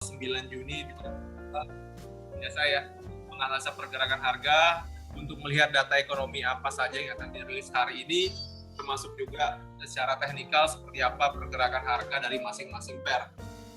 9 Juni biasa ya menganalisa pergerakan harga untuk melihat data ekonomi apa saja yang akan dirilis hari ini, termasuk juga secara teknikal seperti apa pergerakan harga dari masing-masing pair.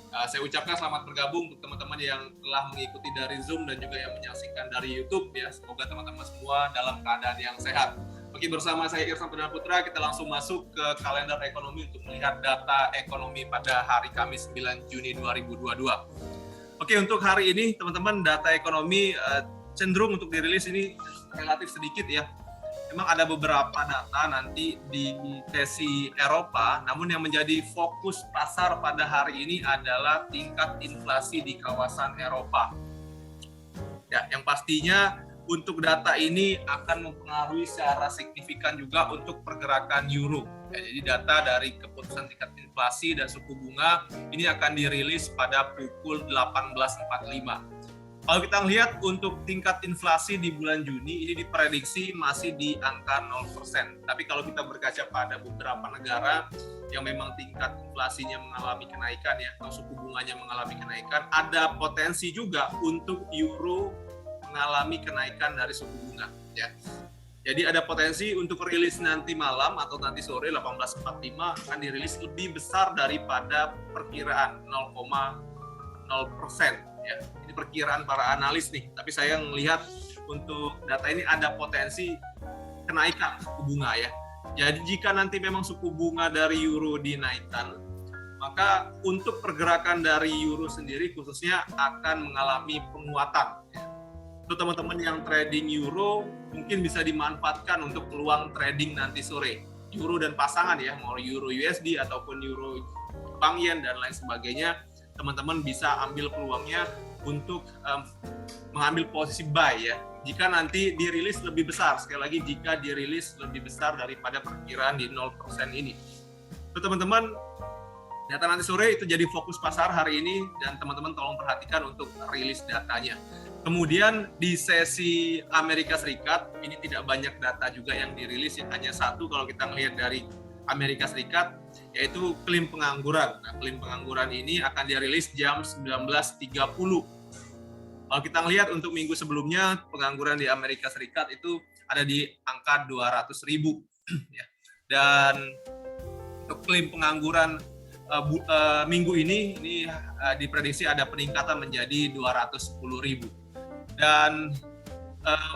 Saya ucapkan selamat bergabung untuk teman-teman yang telah mengikuti dari Zoom dan juga yang menyaksikan dari YouTube ya. Semoga teman-teman semua dalam keadaan yang sehat. Oke, bersama saya Irsan Perdana Putra, kita langsung masuk ke kalender ekonomi untuk melihat data ekonomi pada hari Kamis 9 Juni 2022. Oke, untuk hari ini teman-teman data ekonomi cenderung untuk dirilis ini relatif sedikit ya. Memang ada beberapa data nanti di sesi Eropa, namun yang menjadi fokus pasar pada hari ini adalah tingkat inflasi di kawasan Eropa. Ya, yang pastinya untuk data ini akan mempengaruhi secara signifikan juga untuk pergerakan euro. Ya, jadi data dari keputusan tingkat inflasi dan suku bunga ini akan dirilis pada pukul 18.45. Kalau kita lihat untuk tingkat inflasi di bulan Juni ini diprediksi masih di angka 0%. Tapi kalau kita berkaca pada beberapa negara yang memang tingkat inflasinya mengalami kenaikan ya, atau suku bunganya mengalami kenaikan, ada potensi juga untuk euro mengalami kenaikan dari suku bunga ya. Jadi ada potensi untuk rilis nanti malam atau nanti sore 18.45 akan dirilis lebih besar daripada perkiraan 0,0% ya. Ini perkiraan para analis nih, tapi saya melihat untuk data ini ada potensi kenaikan suku bunga ya. Jadi jika nanti memang suku bunga dari euro dinaikkan, maka untuk pergerakan dari euro sendiri khususnya akan mengalami penguatan ya. Untuk teman-teman yang trading euro mungkin bisa dimanfaatkan untuk peluang trading nanti sore. Euro dan pasangan ya, mau euro USD ataupun euro Jepang Yen dan lain sebagainya, teman-teman bisa ambil peluangnya untuk mengambil posisi buy ya. Jika nanti dirilis lebih besar, sekali lagi jika dirilis lebih besar daripada perkiraan di 0% ini. Untuk teman-teman, data nanti sore itu jadi fokus pasar hari ini dan teman-teman tolong perhatikan untuk rilis datanya. Kemudian di sesi Amerika Serikat ini tidak banyak data juga yang dirilis, ya hanya satu kalau kita melihat dari Amerika Serikat, yaitu klaim pengangguran. Nah, klaim pengangguran ini akan dirilis jam 19.30. Kalau kita lihat untuk minggu sebelumnya pengangguran di Amerika Serikat itu ada di angka 200.000 ya. Dan untuk klaim pengangguran minggu ini diprediksi ada peningkatan menjadi 210.000. Dan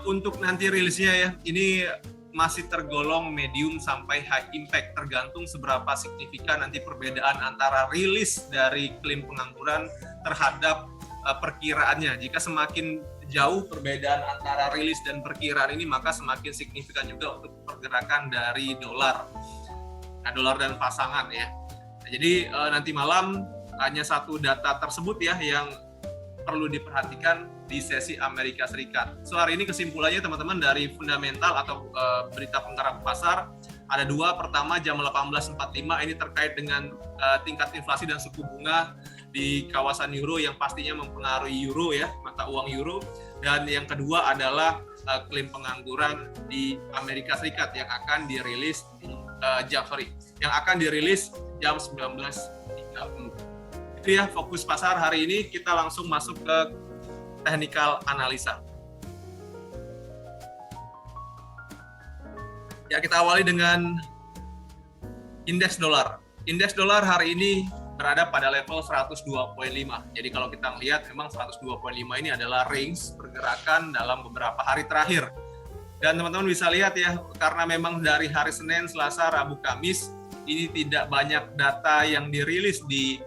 untuk nanti rilisnya ya, ini masih tergolong medium sampai high impact, tergantung seberapa signifikan nanti perbedaan antara rilis dari klaim pengangguran terhadap perkiraannya. Jika semakin jauh perbedaan antara rilis dan perkiraan ini, maka semakin signifikan juga untuk pergerakan dari dolar. Nah, dolar dan pasangan ya. Nah, jadi nanti malam hanya satu data tersebut ya yang perlu diperhatikan di sesi Amerika Serikat. So hari ini kesimpulannya teman-teman dari fundamental atau berita penggerak pasar ada dua. Pertama jam 18.45 ini terkait dengan tingkat inflasi dan suku bunga di kawasan euro yang pastinya mempengaruhi euro ya, mata uang euro. Dan yang kedua adalah klaim pengangguran di Amerika Serikat yang akan dirilis jam 19.30. Itu ya fokus pasar hari ini. Kita langsung masuk ke technical analisa. Ya, kita awali dengan indeks dolar. Indeks dolar hari ini berada pada level 102.5. Jadi kalau kita lihat memang 102.5 ini adalah range pergerakan dalam beberapa hari terakhir. Dan teman-teman bisa lihat ya, karena memang dari hari Senin, Selasa, Rabu, Kamis ini tidak banyak data yang dirilis di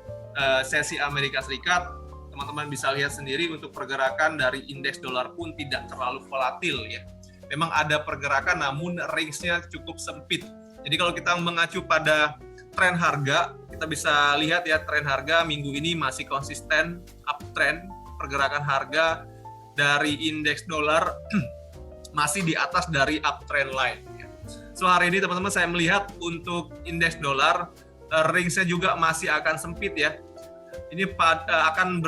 sesi Amerika Serikat. Teman-teman bisa lihat sendiri untuk pergerakan dari indeks dolar pun tidak terlalu volatil ya. Memang ada pergerakan namun range-nya cukup sempit. Jadi kalau kita mengacu pada tren harga, kita bisa lihat ya tren harga minggu ini masih konsisten uptrend. Pergerakan harga dari indeks dolar masih di atas dari uptrend line ya. So hari ini teman-teman saya melihat untuk indeks dolar range-nya juga masih akan sempit ya. Ini akan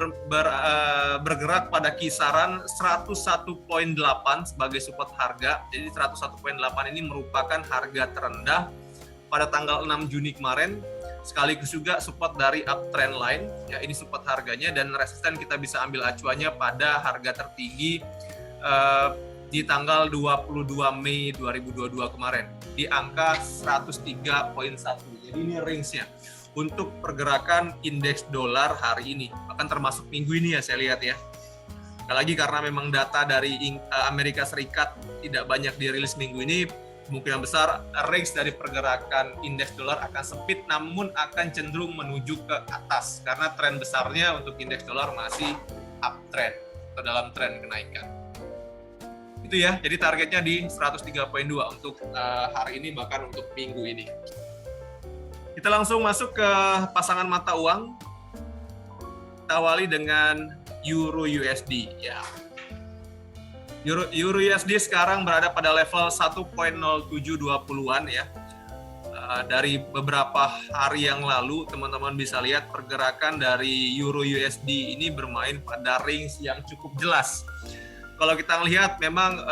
bergerak pada kisaran 101.8 sebagai support harga. Jadi 101.8 ini merupakan harga terendah pada tanggal 6 Juni kemarin sekaligus juga support dari uptrend line, ya ini support harganya, dan resisten kita bisa ambil acuannya pada harga tertinggi di tanggal 22 Mei 2022 kemarin di angka 103.1. Jadi ini range-nya untuk pergerakan indeks dolar hari ini, bahkan termasuk minggu ini ya saya lihat ya. Sekali lagi karena memang data dari Amerika Serikat tidak banyak dirilis minggu ini, kemungkinan besar range dari pergerakan indeks dolar akan sempit, namun akan cenderung menuju ke atas karena tren besarnya untuk indeks dolar masih uptrend atau dalam tren kenaikan. Itu ya, jadi targetnya di 103.2 untuk hari ini, bahkan untuk minggu ini. Kita langsung masuk ke pasangan mata uang. Kita awali dengan Euro USD ya. Euro USD sekarang berada pada level 1.0720-an ya. Dari beberapa hari yang lalu teman-teman bisa lihat pergerakan dari Euro USD ini bermain pada range yang cukup jelas. Kalau kita lihat memang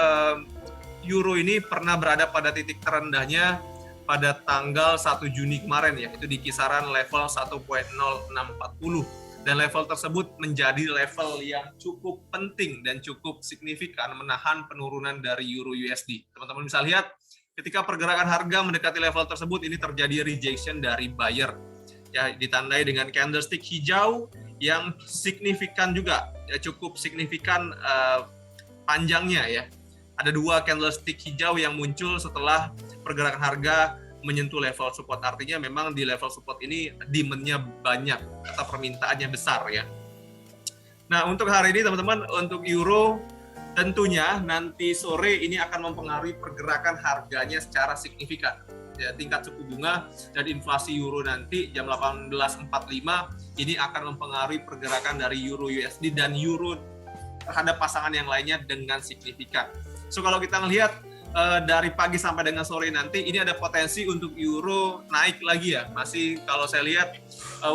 Euro ini pernah berada pada titik terendahnya pada tanggal 1 Juni kemarin ya, itu di kisaran level 1.0640. Dan level tersebut menjadi level yang cukup penting dan cukup signifikan menahan penurunan dari Euro USD. Teman-teman bisa lihat ketika pergerakan harga mendekati level tersebut, ini terjadi rejection dari buyer. Ya, ditandai dengan candlestick hijau yang signifikan juga, ya cukup signifikan panjangnya ya. Ada 2 candlestick hijau yang muncul setelah pergerakan harga menyentuh level support, artinya memang di level support ini demand-nya banyak atau permintaannya besar ya. Nah untuk hari ini teman-teman, untuk euro tentunya nanti sore ini akan mempengaruhi pergerakan harganya secara signifikan. Ya, tingkat suku bunga dan inflasi euro nanti jam 18.45 ini akan mempengaruhi pergerakan dari euro USD dan euro terhadap pasangan yang lainnya dengan signifikan. So kalau kita melihat dari pagi sampai dengan sore nanti ini ada potensi untuk euro naik lagi ya. Masih kalau saya lihat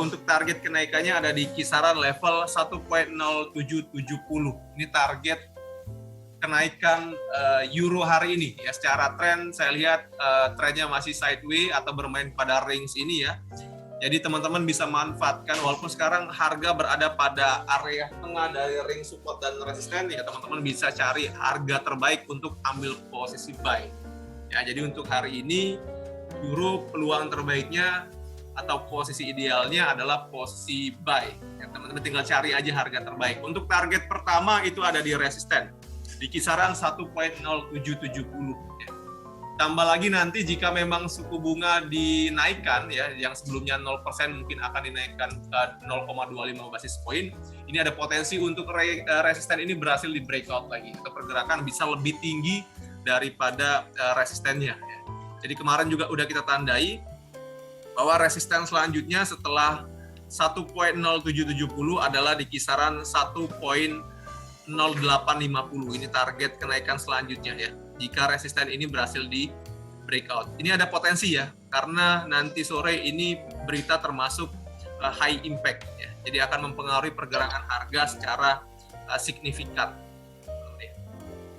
untuk target kenaikannya ada di kisaran level 1.0770. Ini target kenaikan euro hari ini ya. Secara tren saya lihat trennya masih sideways atau bermain pada range ini ya. Jadi teman-teman bisa manfaatkan walaupun sekarang harga berada pada area tengah dari ring support dan resisten, ya teman-teman bisa cari harga terbaik untuk ambil posisi buy. Ya, jadi untuk hari ini euro peluang terbaiknya atau posisi idealnya adalah posisi buy. Ya, teman-teman tinggal cari aja harga terbaik. Untuk target pertama itu ada di resisten di kisaran 1.0770 ya. Tambah lagi nanti jika memang suku bunga dinaikkan ya, yang sebelumnya 0% mungkin akan dinaikkan 0,25 basis point. Ini ada potensi untuk resisten ini berhasil di breakout lagi atau pergerakan bisa lebih tinggi daripada resistennya ya. Jadi kemarin juga udah kita tandai bahwa resisten selanjutnya setelah 1.0770 adalah di kisaran 1.0850. Ini target kenaikan selanjutnya ya. Jika resisten ini berhasil di breakout. Ini ada potensi ya, karena nanti sore ini berita termasuk high impact ya. Jadi akan mempengaruhi pergerakan harga secara signifikan.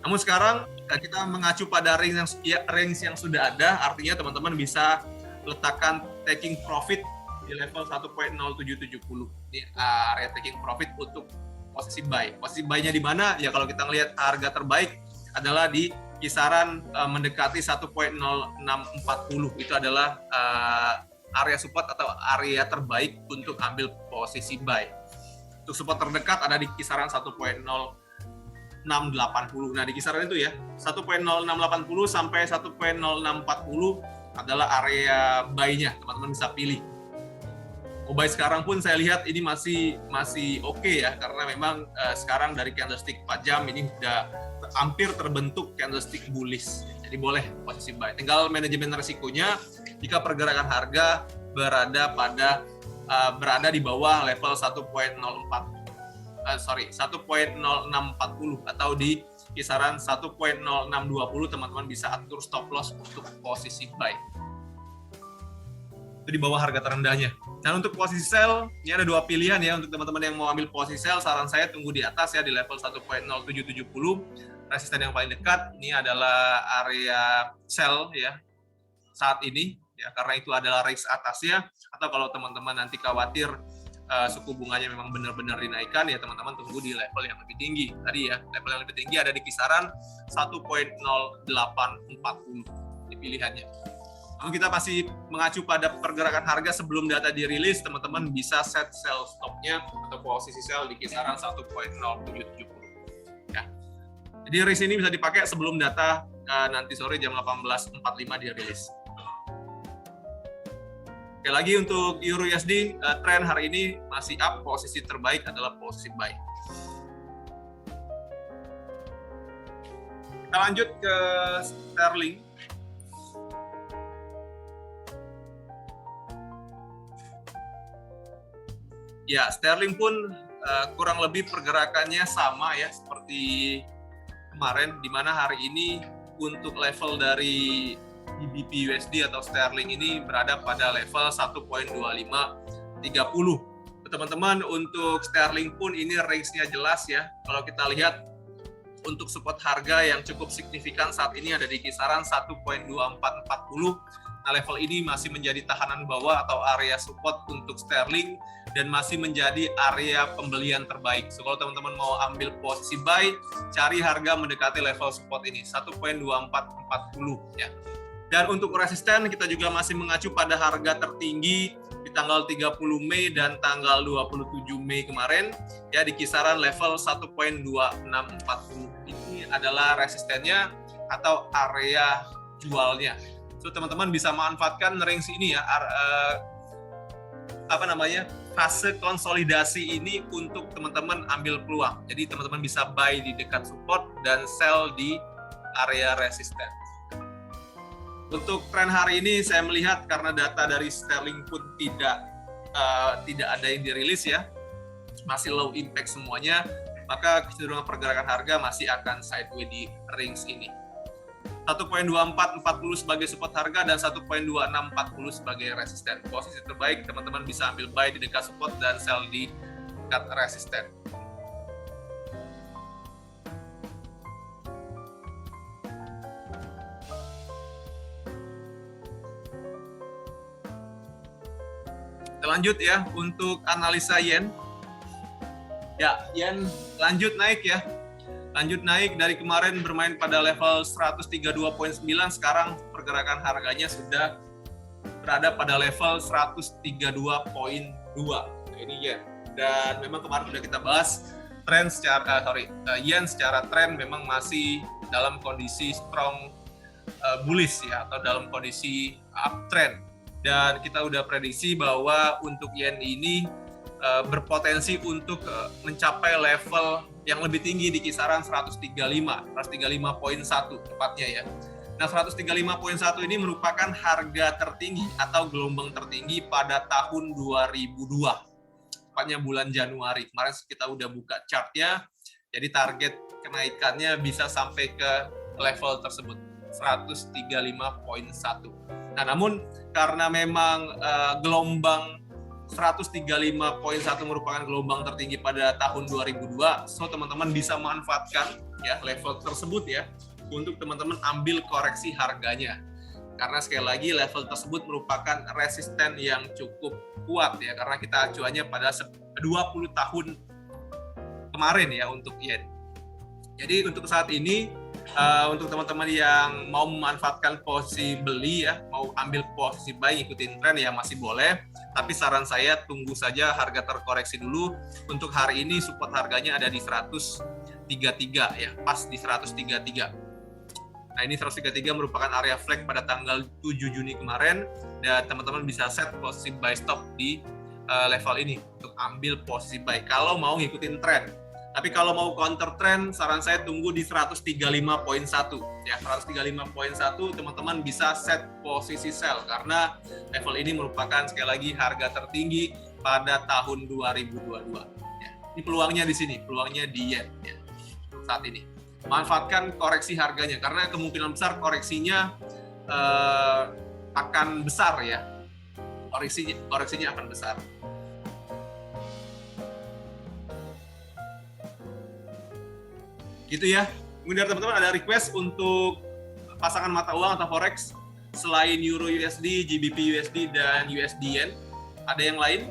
Namun sekarang kita mengacu pada range yang sudah ada, artinya teman-teman bisa letakkan taking profit di level 1.0770. Ini area taking profit untuk posisi buy. Posisi buy-nya di mana? Ya kalau kita ngelihat harga terbaik adalah di kisaran mendekati 1.0640. Itu adalah area support atau area terbaik untuk ambil posisi buy. Untuk support terdekat ada di kisaran 1.0680. Nah, di kisaran itu ya, 1.0680 sampai 1.0640 adalah area buy-nya. Teman-teman bisa pilih. Mau buy sekarang pun saya lihat ini masih oke ya, karena memang sekarang dari candlestick 4 jam ini udah hampir terbentuk candlestick bullish. Jadi boleh posisi buy. Tinggal manajemen risikonya jika pergerakan harga berada di bawah level 1.0640 atau di kisaran 1.0620, teman-teman bisa atur stop loss untuk posisi buy. Itu di bawah harga terendahnya. Nah untuk posisi sell, ini ada 2 pilihan ya untuk teman-teman yang mau ambil posisi sell. Saran saya tunggu di atas ya di level 1.0770. Resisten yang paling dekat ini adalah area sell ya saat ini ya, karena itu adalah range atasnya. Atau kalau teman-teman nanti khawatir suku bunganya memang benar-benar dinaikkan, ya teman-teman tunggu di level yang lebih tinggi. Tadi ya, level yang lebih tinggi ada di kisaran 1.0840 di pilihannya. Lalu kita masih mengacu pada pergerakan harga sebelum data dirilis, teman-teman bisa set sell stop-nya atau posisi sell di kisaran 1.0770. Ya. Jadi risk ini bisa dipakai sebelum data nanti sore jam 18.45 dirilis. Oke, lagi untuk Euro USD, tren hari ini masih up, posisi terbaik adalah posisi buy. Kita lanjut ke sterling. Ya, sterling pun kurang lebih pergerakannya sama ya seperti kemarin, di mana hari ini untuk level dari GBP USD atau sterling ini berada pada level 1.2530. Teman-teman, untuk sterling pun ini range-nya jelas ya. Kalau kita lihat untuk support harga yang cukup signifikan saat ini ada di kisaran 1.2440. Nah, level ini masih menjadi tahanan bawah atau area support untuk sterling dan masih menjadi area pembelian terbaik. So, kalau teman-teman mau ambil posisi buy, cari harga mendekati level support ini 1.2440 ya. Dan untuk resisten kita juga masih mengacu pada harga tertinggi di tanggal 30 Mei dan tanggal 27 Mei kemarin ya, di kisaran level 1.2640. Ini adalah resistennya atau area jualnya. So teman-teman bisa manfaatkan range ini ya, fase konsolidasi ini untuk teman-teman ambil peluang. Jadi teman-teman bisa buy di dekat support dan sell di area resisten. Untuk tren hari ini saya melihat karena data dari sterling pun tidak ada yang dirilis ya, masih low impact semuanya, maka kecenderungan pergerakan harga masih akan sideways di range ini. 1.2440 sebagai support harga dan 1.2640 sebagai resisten. Posisi terbaik teman-teman bisa ambil buy di dekat support dan sell di dekat resisten. Kita lanjut ya untuk analisa yen. Ya, yen lanjut naik ya. Lanjut naik dari kemarin bermain pada level 132.9, sekarang pergerakan harganya sudah berada pada level 132.2. Nah, ini yen. Dan memang kemarin sudah kita bahas yen secara tren memang masih dalam kondisi strong bullish ya, atau dalam kondisi uptrend. Dan kita udah prediksi bahwa untuk yen ini berpotensi untuk mencapai level yang lebih tinggi di kisaran 135.1 tepatnya ya. Nah, 135.1 ini merupakan harga tertinggi atau gelombang tertinggi pada tahun 2002. Tepatnya bulan Januari. Kemarin kita udah buka chartnya, jadi target kenaikannya bisa sampai ke level tersebut, 135.1. Nah, namun karena memang gelombang 135.1 merupakan gelombang tertinggi pada tahun 2002, so teman-teman bisa manfaatkan ya level tersebut ya untuk teman-teman ambil koreksi harganya. Karena sekali lagi level tersebut merupakan resisten yang cukup kuat ya, karena kita acuannya pada 20 tahun kemarin ya untuk yen. Jadi untuk saat ini untuk teman-teman yang mau memanfaatkan posisi beli ya, mau ambil posisi buy ikutin tren ya masih boleh, tapi saran saya tunggu saja harga terkoreksi dulu. Untuk hari ini support harganya ada di 133 ya, pas di 133. Nah, ini 133 merupakan area flag pada tanggal 7 Juni kemarin, dan teman-teman bisa set posisi buy stop di level ini untuk ambil posisi buy kalau mau ngikutin tren. Tapi kalau mau counter trend, saran saya tunggu di 135.1 ya. 135.1 teman-teman bisa set posisi sell karena level ini merupakan sekali lagi harga tertinggi pada tahun 2022 ya. Ini peluangnya di sini, peluangnya di yen ya. Saat ini manfaatkan koreksi harganya karena kemungkinan besar koreksinya akan besar ya. Koreksinya akan besar. Gitu ya. Kemudian teman-teman ada request untuk pasangan mata uang atau forex. selain Euro USD, GBP USD, dan USD Yen? Ada yang lain?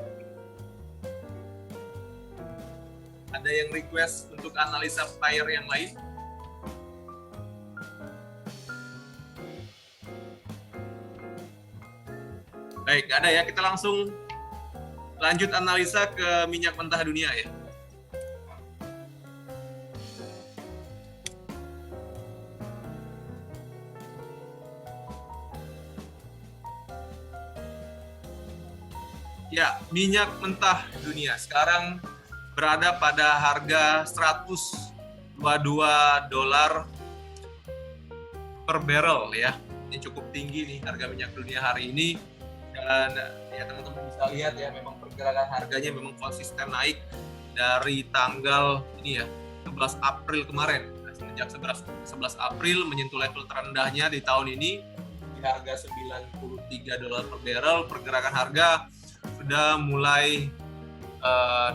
Ada yang request untuk analisa pair yang lain? Baik, nggak ada ya. Kita langsung lanjut analisa ke minyak mentah dunia ya. Ya, minyak mentah dunia sekarang berada pada harga $122 per barrel ya. Ini cukup tinggi nih harga minyak dunia hari ini. Dan ya teman-teman bisa lihat ya, memang pergerakan harganya memang konsisten naik dari tanggal ini ya 11 April kemarin. Nah, semenjak 11 April menyentuh level terendahnya di tahun ini di harga $93 per barrel. Pergerakan harga sudah mulai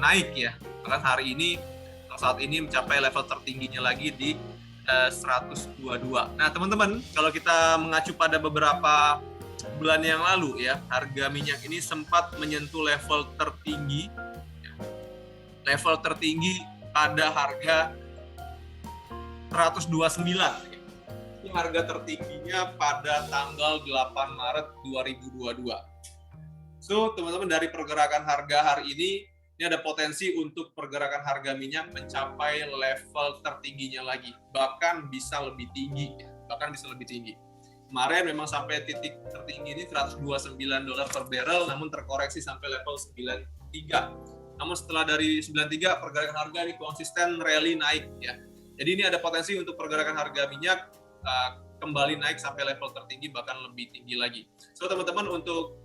naik ya. Bahkan hari ini saat ini mencapai level tertingginya lagi di 122. Nah teman-teman, kalau kita mengacu pada beberapa bulan yang lalu ya, harga minyak ini sempat menyentuh level tertinggi ya, level tertinggi pada harga 129 ya. Ini harga tertingginya pada tanggal 8 Maret 2022. So teman-teman, dari pergerakan harga hari ini ada potensi untuk pergerakan harga minyak mencapai level tertingginya lagi, bahkan bisa lebih tinggi. Kemarin memang sampai titik tertinggi ini $129 per barrel, namun terkoreksi sampai level 93. Namun setelah dari 93, pergerakan harga ini konsisten rally naik ya. Jadi ini ada potensi untuk pergerakan harga minyak kembali naik sampai level tertinggi, bahkan lebih tinggi lagi. So teman-teman, untuk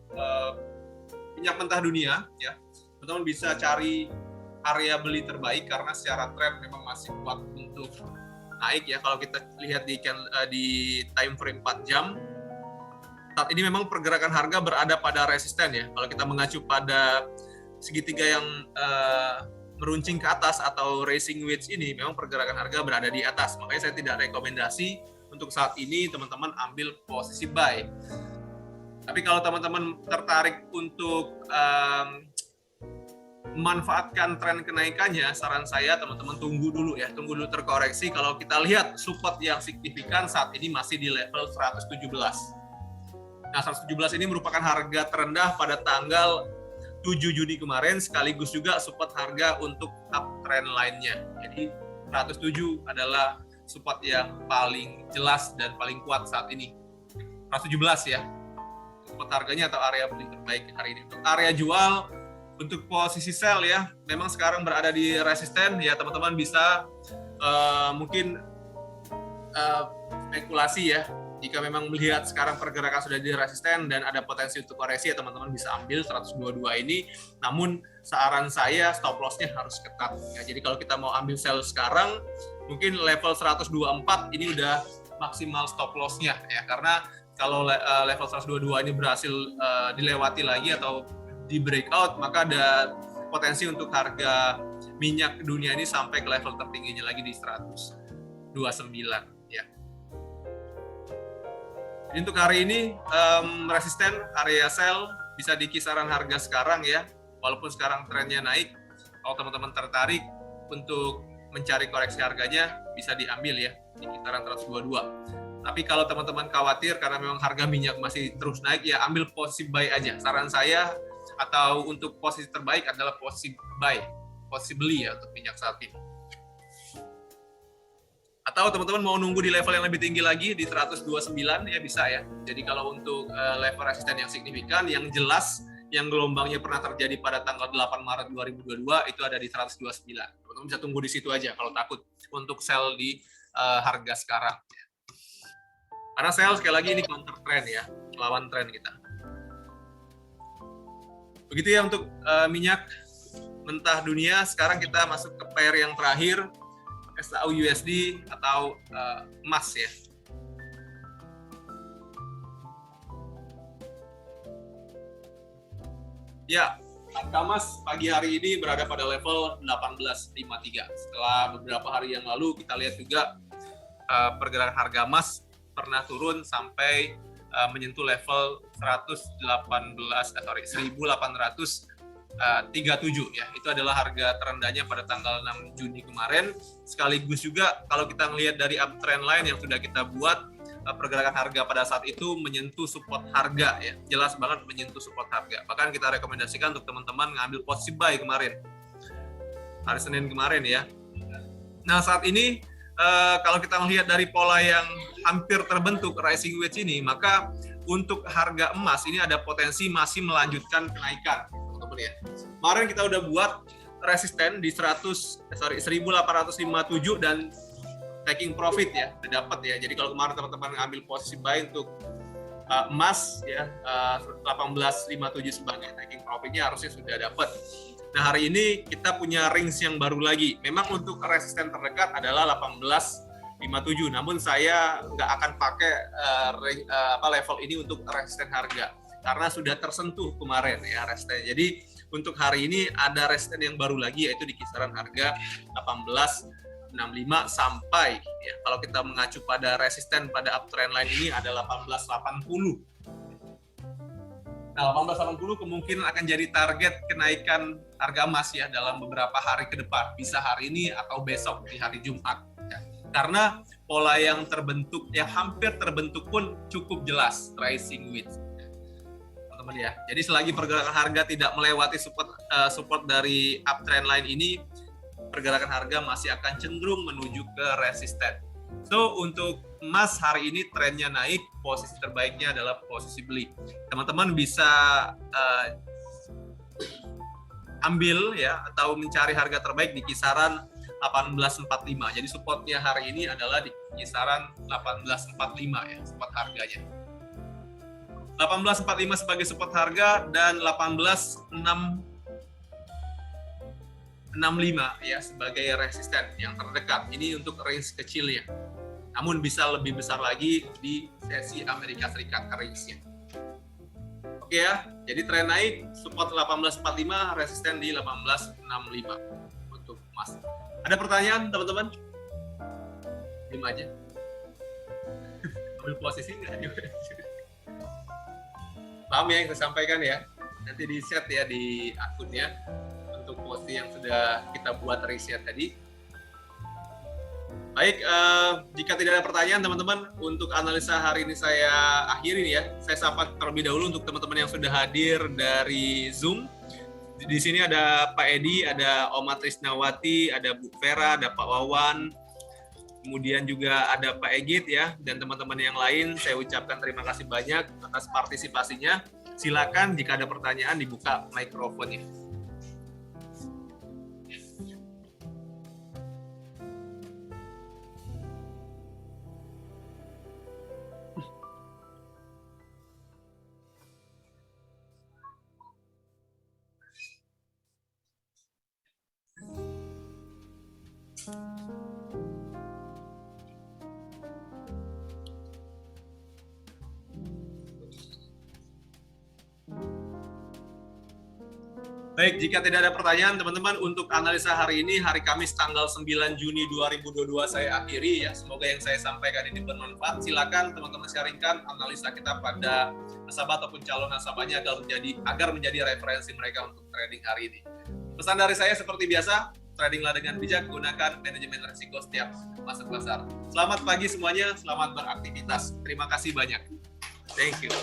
minyak mentah dunia ya, teman-teman bisa cari area beli terbaik karena secara tren memang masih kuat untuk naik ya. Kalau kita lihat di time frame 4 jam, saat ini memang pergerakan harga berada pada resisten ya. Kalau kita mengacu pada segitiga yang meruncing ke atas atau racing wedge ini, memang pergerakan harga berada di atas. Makanya saya tidak rekomendasi untuk saat ini teman-teman ambil posisi buy. Tapi kalau teman-teman tertarik untuk memanfaatkan tren kenaikannya, saran saya teman-teman tunggu dulu terkoreksi. Kalau kita lihat support yang signifikan saat ini masih di level 117. Nah, 117 ini merupakan harga terendah pada tanggal 7 Juni kemarin, sekaligus juga support harga untuk uptrend lainnya. Jadi 107 adalah support yang paling jelas dan paling kuat saat ini. 117 ya, support harganya atau area beli terbaik hari ini. Untuk area jual, untuk posisi sell ya, memang sekarang berada di resisten ya. Teman-teman bisa mungkin spekulasi ya. Jika memang melihat sekarang pergerakan sudah di resisten dan ada potensi untuk koreksi ya, teman-teman bisa ambil 122 ini. Namun saran saya stop loss-nya harus ketat ya. Jadi kalau kita mau ambil sell sekarang, mungkin level 124 ini udah maksimal stop loss-nya ya. Karena kalau level 122 ini berhasil dilewati lagi atau di breakout, maka ada potensi untuk harga minyak dunia ini sampai ke level tertingginya lagi di 129 ya. Jadi untuk hari ini resisten area sell bisa di kisaran harga sekarang ya, walaupun sekarang trennya naik. Kalau teman-teman tertarik untuk mencari koreksi harganya, bisa diambil ya di kisaran 122. Tapi kalau teman-teman khawatir karena memang harga minyak masih terus naik, ya ambil posisi buy aja. Saran saya atau untuk posisi terbaik adalah posisi buy, posisi beli ya untuk minyak saat ini. Atau teman-teman mau nunggu di level yang lebih tinggi lagi di 129 ya bisa ya. Jadi kalau untuk level resisten yang signifikan, yang jelas, yang gelombangnya pernah terjadi pada tanggal 8 Maret 2022 itu ada di 129. Teman-teman bisa tunggu di situ aja kalau takut untuk sell di harga sekarang. Karena sell sekali lagi ini counter trend ya, lawan tren kita. Begitu ya untuk minyak mentah dunia. Sekarang kita masuk ke pair yang terakhir, SAU USD atau emas ya. Ya, harga emas pagi hari ini berada pada level 1853. Setelah beberapa hari yang lalu kita lihat juga pergerakan harga emas pernah turun sampai menyentuh level 1837 ya. Itu adalah harga terendahnya pada tanggal 6 Juni kemarin. Sekaligus juga kalau kita melihat dari uptrend line yang sudah kita buat, pergerakan harga pada saat itu menyentuh support harga ya. Jelas banget menyentuh support harga. Bahkan kita rekomendasikan untuk teman-teman ngambil posisi buy kemarin. Hari Senin kemarin ya. Nah, saat ini kalau kita melihat dari pola yang hampir terbentuk rising wedge ini, maka untuk harga emas ini ada potensi masih melanjutkan kenaikan, teman-teman ya. Kemarin kita udah buat resisten di 1857 dan taking profit ya, udah dapat ya. Jadi kalau kemarin teman-teman ngambil posisi buy untuk emas ya 1857 sebagai taking profitnya harusnya sudah dapat. Nah, hari ini kita punya range yang baru lagi. Memang untuk resisten terdekat adalah 1857. Namun saya nggak akan pakai level ini untuk resisten harga karena sudah tersentuh kemarin ya resisten. Jadi untuk hari ini ada resisten yang baru lagi yaitu di kisaran harga 1865 sampai ya kalau kita mengacu pada resisten pada uptrend line ini ada 1880. Nah, 1880 kemungkinan akan jadi target kenaikan harga emas ya dalam beberapa hari ke depan. Bisa hari ini atau besok di hari Jumat. Ya. Karena pola yang terbentuk, yang hampir terbentuk pun cukup jelas, rising wedge. Teman-teman ya. Jadi selagi pergerakan harga tidak melewati support dari uptrend line ini, pergerakan harga masih akan cenderung menuju ke resisten. So, untuk emas hari ini trennya naik, posisi terbaiknya adalah posisi beli. Teman-teman bisa ambil ya atau mencari harga terbaik di kisaran 1845. Jadi supportnya hari ini adalah di kisaran 1845 ya, support harganya. 1845 sebagai support harga dan 1865 ya sebagai resisten yang terdekat. Ini untuk range kecilnya. Namun bisa lebih besar lagi di sesi Amerika Serikat range-nya. Oke ya, jadi tren naik, support 1845, resisten di 1865 untuk emas. Ada pertanyaan teman-teman? Diam aja. Ambil posisi nggak? Paham ya yang saya sampaikan ya? Nanti di set ya di akunnya untuk posisi yang sudah kita buat riset tadi. Baik, jika tidak ada pertanyaan teman-teman, untuk analisa hari ini saya akhiri ya. Saya sapa terlebih dahulu untuk teman-teman yang sudah hadir dari Zoom. Di sini ada Pak Edi, ada Oma Trisnawati, ada Bu Vera, ada Pak Wawan, kemudian juga ada Pak Egit ya, dan teman-teman yang lain. Saya ucapkan terima kasih banyak atas partisipasinya. Silakan jika ada pertanyaan dibuka mikrofonnya. Baik, jika tidak ada pertanyaan teman-teman, untuk analisa hari ini, hari Kamis tanggal 9 Juni 2022 saya akhiri ya. Semoga yang saya sampaikan ini bermanfaat. Silakan teman-teman sharingkan analisa kita pada nasabah ataupun calon nasabahnya agar menjadi referensi mereka untuk trading hari ini. Pesan dari saya seperti biasa, tradinglah dengan bijak, gunakan manajemen risiko setiap masuk pasar. Selamat pagi semuanya, selamat beraktivitas. Terima kasih banyak. Thank you.